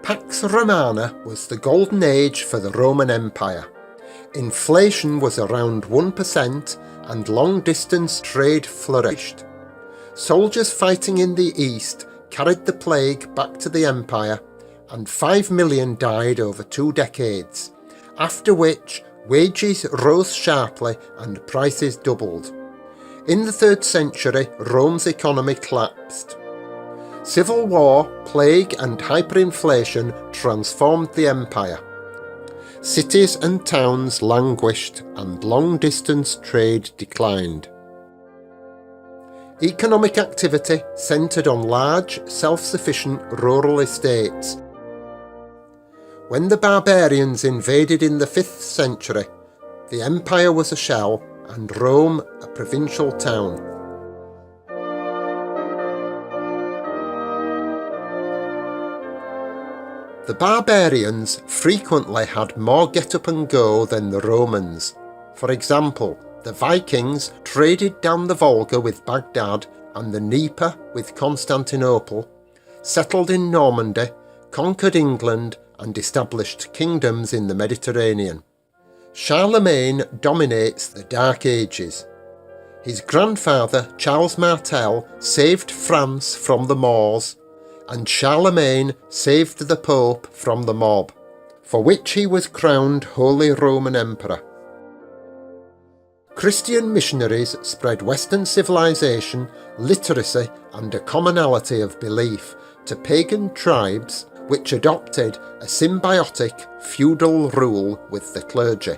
Pax Romana was the golden age for the Roman Empire. Inflation was around 1% and long-distance trade flourished. Soldiers fighting in the east carried the plague back to the empire, and 5 million died over 2 decades, after which wages rose sharply and prices doubled. In the 3rd century, Rome's economy collapsed. Civil war, plague and hyperinflation transformed the empire. Cities and towns languished and long-distance trade declined. Economic activity centred on large, self-sufficient rural estates. When the Barbarians invaded in the 5th century, the empire was a shell and Rome a provincial town. The Barbarians frequently had more get-up and go than the Romans. For example, the Vikings traded down the Volga with Baghdad and the Dnieper with Constantinople, settled in Normandy, conquered England and established kingdoms in the Mediterranean. Charlemagne dominates the Dark Ages. His grandfather Charles Martel saved France from the Moors, and Charlemagne saved the Pope from the mob, for which he was crowned Holy Roman Emperor. Christian missionaries spread Western civilization, literacy and a commonality of belief to pagan tribes which adopted a symbiotic feudal rule with the clergy.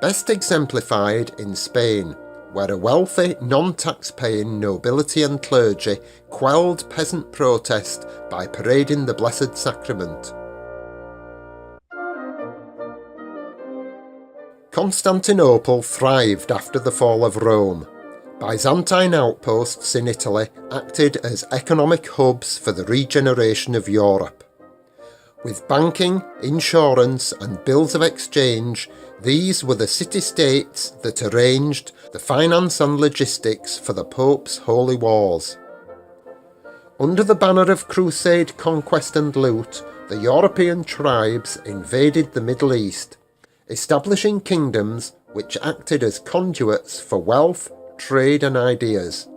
Best exemplified in Spain, where a wealthy, non-tax-paying nobility and clergy quelled peasant protest by parading the Blessed Sacrament. Constantinople thrived after the fall of Rome. Byzantine outposts in Italy acted as economic hubs for the regeneration of Europe. With banking, insurance and bills of exchange, these were the city-states that arranged the finance and logistics for the Pope's holy wars. Under the banner of crusade, conquest and loot, the European tribes invaded the Middle East, establishing kingdoms which acted as conduits for wealth, trade and ideas.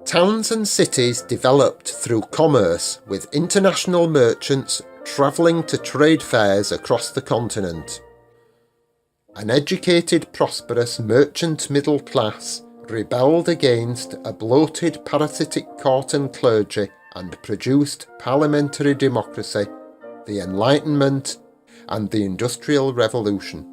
Towns and cities developed through commerce, with international merchants travelling to trade fairs across the continent. An educated, prosperous merchant middle class rebelled against a bloated parasitic court and clergy and produced parliamentary democracy, the Enlightenment and the Industrial Revolution.